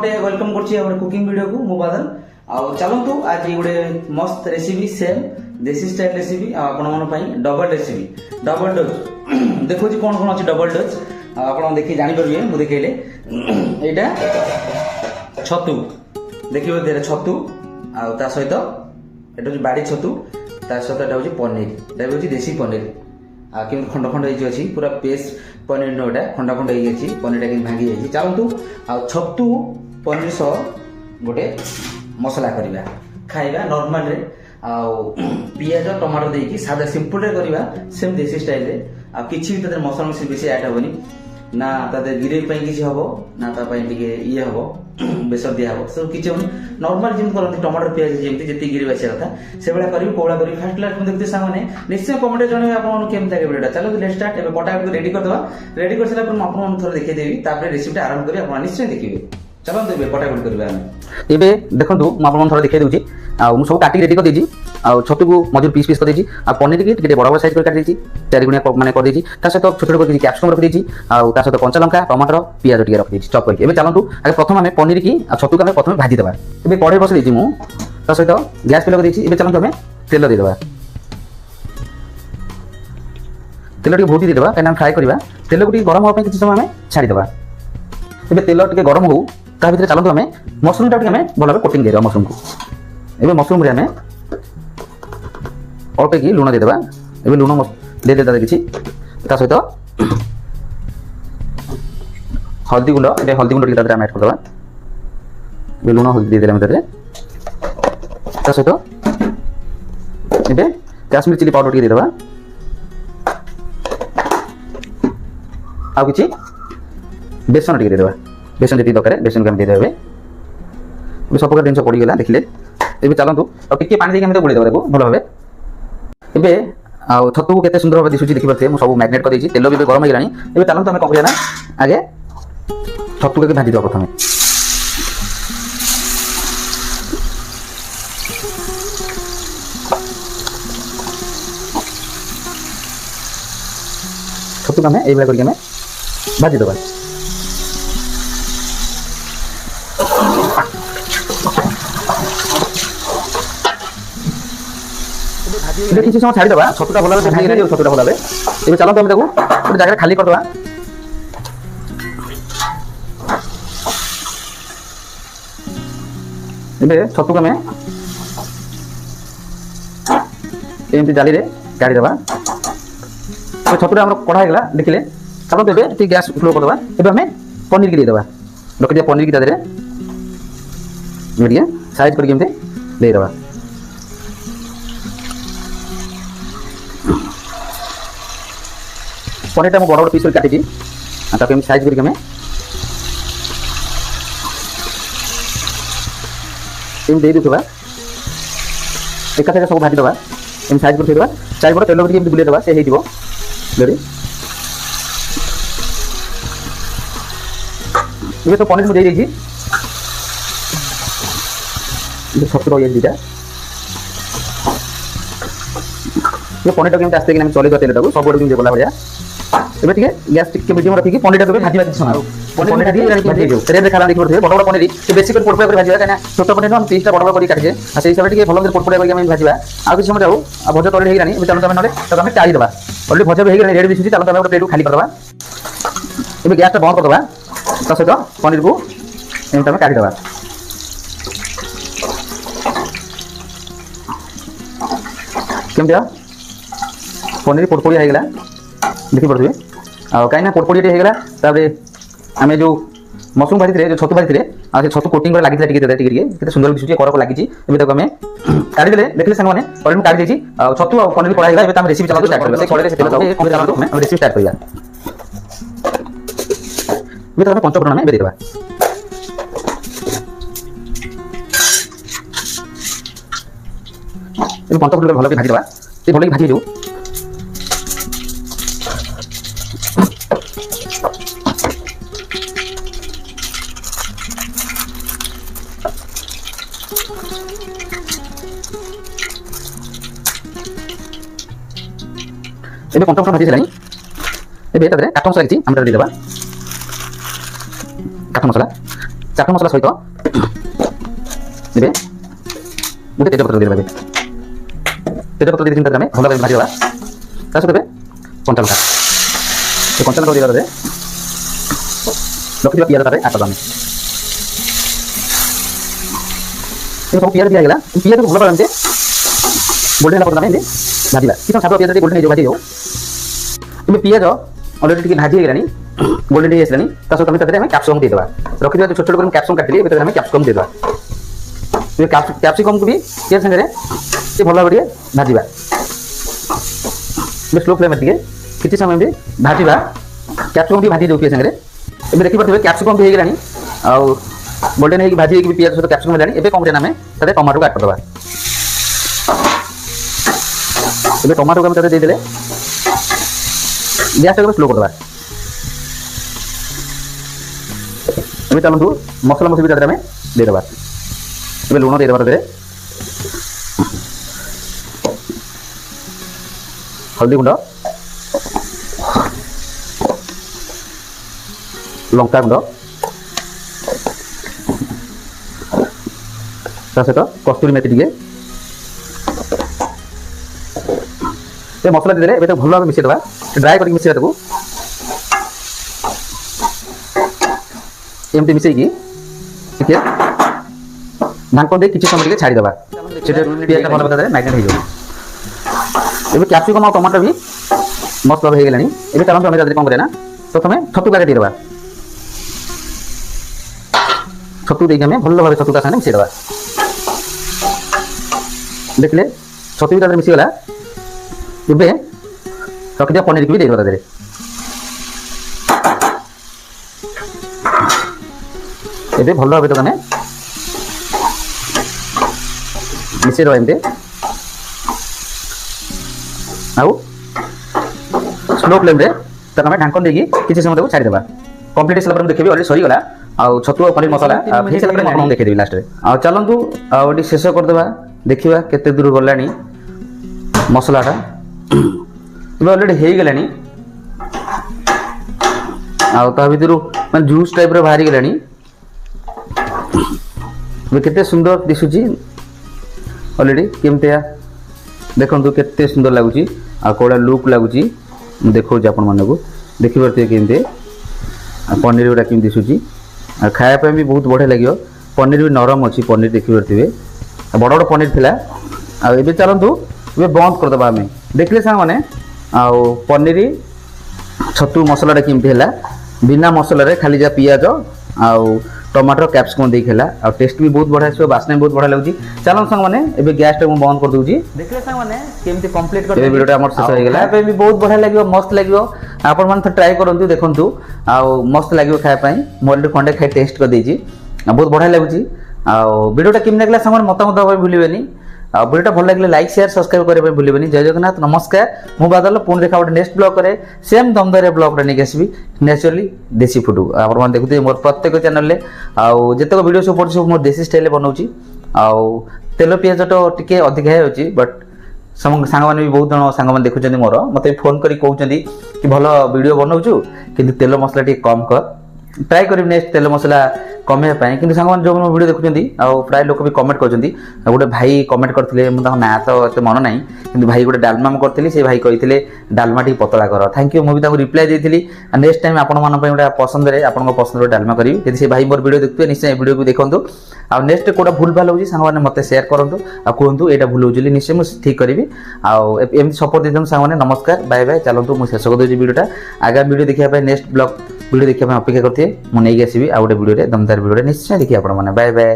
समस्ते वेलकम करछि हमर कुकिंग वीडियो को मु बादल आ चलंतु आज गोटे मस्त रेसिपी सेम देसी स्टाइल रेसिपी आपण मन पई डबल रेसिपी डबल डोज देखो जी कोन कोन अछि डबल डोज आपण देखि जानि परबे मु देखेले एटा छतु देखिबो देरे छतु आ ता सहित एटा जे बाडी छतु ता सहित एटा होछि पनीर एटा होछि देसी पनीर आ कि खंड खंड होई अछि पूरा पेस्ट पनीर नोटा खंड खंड होई अछि पनीर टा कि भांगी अछि चलंतु आ छतु पनीर सो गोटे मसला करिबा खाइबा नॉर्मल रे आ पियाज टमाटर देकी सादा सिंपल रे करिबा सेम देसी स्टाइल रे आ किछि भी तदर मसला मसला बेसी ऐड होबनी ना तदर ग्रेवी पई किछि हबो ना ता पई टिके ये हबो बेसर दिया हबो सब किछि होनी नॉर्मल जिम करंती टमाटर पियाज जेमती जति गिरी बाछे रथा से बेला करिवो कोळा करी फर्स्ट क्लास में देखते सामने निश्चय कमेंट जणे आपन केम ताके वीडियो चलो लेट्स स्टार्ट एबे पटा को रेडी कर दवा रेडी कर सला पर आपन थोर देखै देबी तापर रेसिपी आरंभ करी आपन निश्चय देखिबे चलो देबे पटा को करबा हम एबे देखंतु म आपन थोर देखै देउची आ मु सब काटी रेडी कर देजी आ छतु को मजूर पीस पीस कर देजी आ पनीर के टिके बड़ बड़ साइज कर काट देजी चारि गुणिया माने कर देजी ता सहित छोट छोट कर देजी कैप्सिकम रख देजी आ ता सहित कंचा लंका टमाटर पियाज टिके रख देजी चॉप करके एबे चलंतु आगे प्रथम हमें पनीर की आ छतु को हमें प्रथम भाजी देबा एबे कढ़ाई बस देजी मु ता सहित गैस पे लगा देजी एबे चलंतु हमें तेल दे देबा तेल टिके भूटी दे देबा काना फ्राई करबा तेल को टिके गरम हो पे किछि समय हमें छाडी देबा एबे तेल टिके गरम हो ता भीतर चलंतु हमें मशरूम टा टिके हमें भलो कोटिंग दे देबा मशरूम को एबे मशरूम रे हमें अल्प की लुण दे देबा एबे लुण दे देता किछि ता सहित हल्दी गुंड एबे हल्दी गुंड टिके तादरा ऐड कर देबा एबे लुण हल्दी दे देला मते ता सहित एबे काश्मीर चिली पाउडर टिके दे देबा आ किछि बेसन टिके दे देबा बेसन जति दरकार बेसन के हम दे देबे एबे सब प्रकार दिन पड़ी गेला देखिले एबे चलंतु आ टिके पानी दे के हम गोळी देबा देखो भलो भाबे एबे आ छतु को केते सुंदर भाबे दिसुची देखि परथे मु सब मैग्नेट कर देछि तेल भी गरम हो गेलानी एबे चलंतु हम करिया ना आगे छतु के भाजी देबा प्रथमे छतु का में एबे करके में भाजी देबा एबे किछि समय छाडी देबा छतुटा भला से भागी नै छतुटा भला बे एबे चलो हम देखो एक जगह खाली कर देबा एबे छतु का में एमती जाली रे गाड़ी देबा तो छतुटा हमर कढ़ा गेला देखिले चलो देबे ती गैस फ्लो कर देबा एबे हमें पनीर के दे देबा लोक दिया पनीर की दादरे मीडिया साइज करके एमते दे देबा पनीर टा बड़ बड़ पीस काटी दी ताके हम साइज करके हमें एम दे देबा एक साथे सब भाजी देबा एम साइज कर देबा चारि बड़ तेल करके एम बुले देबा से हे दिबो रेडी ये तो पनीर में दे देजी ये सब तो ये दीटा ये पनीर टा केमते आस्ते कि हम चले दो तेल टा को सब बड़ दिन बोला भरिया एबे ठीक है गैस टिक के मीडियम रखी पनीर टा भाजी भाजी सुना पनीर टा दिए भाजी दो तेरे देखा देखि बड़ बड़ पनीर के बेसी कर पोड़ पोड़ भाजीबा काना छोट पनीर हम 30 टा बड़ बड़ करी काटजे आ सेही समय ठीक भलो पोड़ पोड़ करके हम भाजीबा आ किछ समय जाऊ आ भजा तोले हेगरानी एबे चलो तमे नले तो हम टाई देबा ऑलरेडी भजा हेगरानी रेडी दिसुची चलो तमे एक प्लेट खाली कर देबा एबे गैस टा बंद कर देबा ता सहित पनीर को एम तमे काटी देबा केम दिया पनीर पोड़पोड़ी हो गला देखि पड़थि आ काइना पोड़पोड़ी हो गला ताबे हमें जो मशरूम भाजी रे जो छतु भाजी रे आ से छतु कोटिंग कर लागि टिके केते सुंदर दिसुची करक लागिची एबे तक हमें काटी देले देखले संग माने पनीर काटी देची आ छतु आ पनीर पड़ा गला एबे हम रेसिपी चलातो स्टार्ट करबा से खड़े से तेल हम चलातो हम रेसिपी स्टार्ट करिया एबे तक पंचफोड़न में दे देबा एबे पंचफोड़न भलो भाजी देबा से भलो भाजी देउ एबे पंचफोड़न भाजी हेलानी एबे तादरे काठ मसला किछि हमरा दे देबा काठ मसला ଚାଟ ମସଲା ସହିତ ଏବେ ଗୋଟେ ତେଜପତ୍ର ଦେଇଦେବା। ତେଜପତ୍ର ଦେଇ 3 ଆମେ ଭଲ ଭାବେ ଭାଜିଦେବା। ତା ସହିତ ଏବେ କଞ୍ଚା ଲଙ୍କା, ଏ କଞ୍ଚା ଲଙ୍କା ଦେଇଦେବା। ରଖିଥିବା ପିଆଜ ତାପରେ ଆଡ୍ କରିଦେବା। ଏ ସବୁ ପିଆଜ ଦିଆହେଇଗଲା। ପିଆଜକୁ ଭଲ ଭାବେ ଏମିତି ଗୋଲ୍ଡେନ୍ ହେଲା ପର୍ଯ୍ୟନ୍ତ ଆମେ ଏମିତି ଭାଜିବା। କିଛି ସମୟ ପିଆଜ ଟିକେ ଗୋଲ୍ଡେନ୍ ହେଇଯିବ, ଭାଜିଯାଉ। ଏବେ ପିଆଜ ଅଲରେଡ଼ି ଟିକେ ଭାଜି ହେଇଗଲାଣି, ଗୋଲ୍ଡେନ୍ ହେଇ ଆସିଲାଣି। ତା ସହିତ ଆମେ ତାଦେହରେ ଆମେ କ୍ୟାପ୍ସିକମ୍ ଦେଇଦେବା। ରଖିଥିବା ଛୋଟ ଛୋଟ କରି କ୍ୟାପ୍ସିକମ୍ କାଟିଲି, ଏବେ ଆମେ କ୍ୟାପ୍ସିକମ୍ ଦେଇଦେବା। ଏବେ କ୍ୟାପ୍ସିକମ୍କୁ ବି ପିଆଜ ସାଙ୍ଗରେ ଟିକେ ଭଲ ଭାବେ ଟିକେ ଭାଜିବା। ଏବେ ସ୍ଲୋ ଫ୍ଲେମ୍ରେ ଟିକେ କିଛି ସମୟ ବି ଭାଜିବା। କ୍ୟାପ୍ସିକମ୍ ବି ଭାଜି ଦେଉ ପିଆଜ ସାଙ୍ଗରେ। ଏବେ ଦେଖିପାରୁଥିବେ କ୍ୟାପ୍ସିକମ୍ ବି ହେଇଗଲାଣି, ଆଉ ଗୋଲ୍ଡେନ୍ ହେଇକି ଭାଜି ହେଇକି ପିଆଜ ସହିତ କ୍ୟାପ୍ସିକମ୍ ହେଲାଣି। ଏବେ କ'ଣ କରିବା ଆମେ ତାଦେହରେ ଟମାଟୋକୁ ଆଡ୍ କରିଦେବା। ଏବେ ଟମାଟୋକୁ ଆମେ ତାଦେହରେ ଦେଇଦେଲେ ଗ୍ୟାସଟାକୁ ସ୍ଲୋ କରିଦେବା। ଏବେ ଚାଲନ୍ତୁ ମସଲା ମସଲି ତାଦେହରେ ଆମେ ଦେଇଦେବା। ଏବେ ଲୁଣ ଦେଇଦେବା ତାଦେହରେ, ହଳଦୀ ଗୁଣ୍ଡ, ଲଙ୍କା ଗୁଣ୍ଡ, ତା ସହିତ କସ୍ତୁରୀ ମେଥି ଟିକେ। ଏ ମସଲା ଦେଇଦେଲେ ଏବେ ତାକୁ ଭଲ ଭାବେ ମିଶାଇଦେବା। ଡ୍ରାଏ କରିକି ମିଶାଇବା ତାକୁ। ଏମିତି ମିଶାଇକି ଟିକେ ଢାଙ୍କଣ ଦେଇ କିଛି ସମୟ ଟିକେ ଛାଡ଼ିଦେବା। ସେଟା ପିଆଜଟା ଭଲ ଭାବେ ମ୍ୟାରିନେଟ୍ ହେଇଯିବ। ଏବେ କ୍ୟାପ୍ସିକମ୍ ଆଉ ଟମାଟୋ ବି ମସ୍ତ ଭାବେ ହେଇଗଲାଣି। ଏବେ ଚାଲନ୍ତୁ ଆମେ ତାଦେହରେ କ'ଣ କରିବା ନା ପ୍ରଥମେ ଛତୁ କାଟି ଦେଇଦେବା। ଛତୁ ଦେଇକି ଆମେ ଭଲ ଭାବେ ଛତୁ ତା ସାଙ୍ଗରେ ମିଶାଇଦେବା। ଦେଖିଲେ ଛତୁ ବି ତାଦେହରେ ମିଶିଗଲା। ଏବେ ରଖିଥିବା ପନିରକୁ ବି ଦେଇଦେବା ତାଦେହରେ। ଏବେ ଭଲ ଭାବେ ତାକୁ ଆମେ ମିଶାଇଦେବା ଏମିତି। ଆଉ ସ୍ଲୋ ଫ୍ଲେମ୍ରେ ତାକୁ ଆମେ ଢାଙ୍କଣ ଦେଇକି କିଛି ସମୟ ତାକୁ ଛାଡ଼ିଦେବା। କମ୍ପ୍ଲିଟ୍ ହେଇସାରିଲା ପରେ ମୁଁ ଦେଖିବି ଅଲରେଡ଼ି ସରିଗଲା। ଆଉ ଛତୁ ଆଉ ପନିର ମସଲା ହେଇସାରିଲା ପରେ ମୁଁ ଆପଣଙ୍କୁ ଦେଖେଇଦେବି ଲାଷ୍ଟରେ। ଆଉ ଚାଲନ୍ତୁ ଆଉ ଏଠି ଶେଷ କରିଦେବା। ଦେଖିବା କେତେ ଦୂର ଗଲାଣି ମସଲାଟା। ଏବେ ଅଲରେଡ଼ି ହେଇଗଲାଣି, ଆଉ ତା ଭିତରୁ ମାନେ ଜୁସ୍ ଟାଇପ୍ର ବାହାରିଗଲାଣି। ଏବେ କେତେ ସୁନ୍ଦର ଦିଶୁଛି ଅଲରେଡ଼ି। କେମିତିଆ ଦେଖନ୍ତୁ, କେତେ ସୁନ୍ଦର ଲାଗୁଛି ଆଉ କେଉଁଟା ଲୁକ୍ ଲାଗୁଛି ମୁଁ ଦେଖାଉଛି ଆପଣମାନଙ୍କୁ। ଦେଖିପାରୁଥିବେ କେମିତି ପନିର ଗୁଡ଼ା କେମିତି ଦିଶୁଛି। ଆଉ ଖାଇବା ପାଇଁ ବି ବହୁତ ବଢ଼ିଆ ଲାଗିବ। ପନିର ବି ନରମ ଅଛି, ପନିର ଦେଖିପାରୁଥିବେ ବଡ଼ ବଡ଼ ପନିର ଥିଲା। ଆଉ ଏବେ ଚାଲନ୍ତୁ ଏବେ ବନ୍ଦ କରିଦେବା ଆମେ। ଦେଖିଲେ ସାଙ୍ଗମାନେ ଆଉ ପନିର ଛତୁ ମସଲାଟା କେମିତି ହେଲା, ବିନା ମସଲାରେ ଖାଲି ଯାହା ପିଆଜ ଆଉ ଟମାଟୋ କ୍ୟାପ୍ସିକମ୍ ଦେଇକି ହେଲା। ଆଉ ଟେଷ୍ଟ ବି ବହୁତ ବଢ଼ିଆ ଆସିବ, ବାସ୍ନା ବି ବହୁତ ବଢ଼ିଆ ଲାଗୁଛି। ଚାଲନ୍ତୁ ସାଙ୍ଗମାନେ ଏବେ ଗ୍ୟାସଟାକୁ ମୁଁ ବନ୍ଦ କରିଦେଉଛି। ଦେଖିଲେ ସାଙ୍ଗମାନେ କେମିତି କମ୍ପ୍ଲିଟ୍ କରି ଏ ଭିଡ଼ିଓଟା ଆମର ଶେଷ ହେଇଗଲା। ଖାଇବା ପାଇଁ ବି ବହୁତ ବଢ଼ିଆ ଲାଗିବ, ମସ୍ତ ଲାଗିବ। ଆପଣମାନେ ଥରେ ଟ୍ରାଏ କରନ୍ତୁ, ଦେଖନ୍ତୁ ଆଉ ମସ୍ତ ଲାଗିବ ଖାଇବା ପାଇଁ। ମୁଁ ଅଲରେଡ଼ି ଖଣ୍ଡେ ଖାଇ ଟେଷ୍ଟ କରିଦେଇଛି, ବହୁତ ବଢ଼ିଆ ଲାଗୁଛି। ଆଉ ଭିଡ଼ିଓଟା କେମିତି ଲାଗିଲା ସାଙ୍ଗମାନେ ମତାମତ ଦେବା ପାଇଁ ଭୁଲିବେନି। ଆଉ ଭିଡ଼ିଓଟା ଭଲ ଲାଗିଲେ ଲାଇକ୍ ସେୟାର ସବସ୍କ୍ରାଇବ କରିବା ପାଇଁ ଭୁଲିବେନି। ଜୟ ଜଗନ୍ନାଥ, ନମସ୍କାର। ମୁଁ ବାଦଲ ପୁଣି ଦେଖା ଗୋଟେ ନେକ୍ସଟ ବ୍ଲଗ୍ ରେ ସେମ୍ ଦମଦାରିଆ ବ୍ଲଗ୍ରେ ନେଇକି ଆସିବି ନ୍ୟାଚୁରାଲି ଦେଶୀ ଫୁଡ୍। ଆପଣମାନେ ଦେଖୁଥିବେ ମୋର ପ୍ରତ୍ୟେକ ଚ୍ୟାନେଲରେ ଆଉ ଯେତେକ ଭିଡ଼ିଓ ସବୁ ପଡ଼ୁଛି ସବୁ ମୋର ଦେଶୀ ଷ୍ଟାଇଲରେ ବନାଉଛି। ଆଉ ତେଲ ପିଆଜ ତ ଟିକେ ଅଧିକା ହେଇଯାଉଛି, ବଟ୍ ସାଙ୍ଗମାନେ ବି ବହୁତ ଜଣ ସାଙ୍ଗମାନେ ଦେଖୁଛନ୍ତି ମୋର, ମୋତେ ଫୋନ୍ କରି କହୁଛନ୍ତି କି ଭଲ ଭିଡ଼ିଓ ବନାଉଛୁ କିନ୍ତୁ ତେଲ ମସଲା ଟିକେ କମ୍ କର। ट्राए करी नेक्स्ट तेल मसला कमेवाई कि सांग जो वीडियो देखुं आउ प्राय लोक भी कमेंट कर गोटे भाई कमेंट करते ना तो एत मन ना कि भाई गोटे डालमा करी से भाई कही डालमा टी पतला कर थैंक यू मुझे रिप्लाई देती नेक्स्ट टाइम आपण गोटे पसंद आप पसंद डालमा करी यदि से भाई मोर वीडियो देखते निश्चय वीडियो को देखो आ नेक्स्ट कोटा भूल भाल हो सांग मत सेयार करूँ आ कहूँ यहाँ भूल हो निश्चय मुझे ठीक करी आम सपोर्ट दे सांग नमस्कार बाय बाय चलतु मुझे शेष कर वीडियोटा आगामी वीडियो देखा नेक्स्ट ब्लॉग वीडियो देखा अपेक्षा करते मुझे नहीं आसवि आ गोटे वीडियो दमदार वीडियो निश्चय देखिए आप बाय बाय।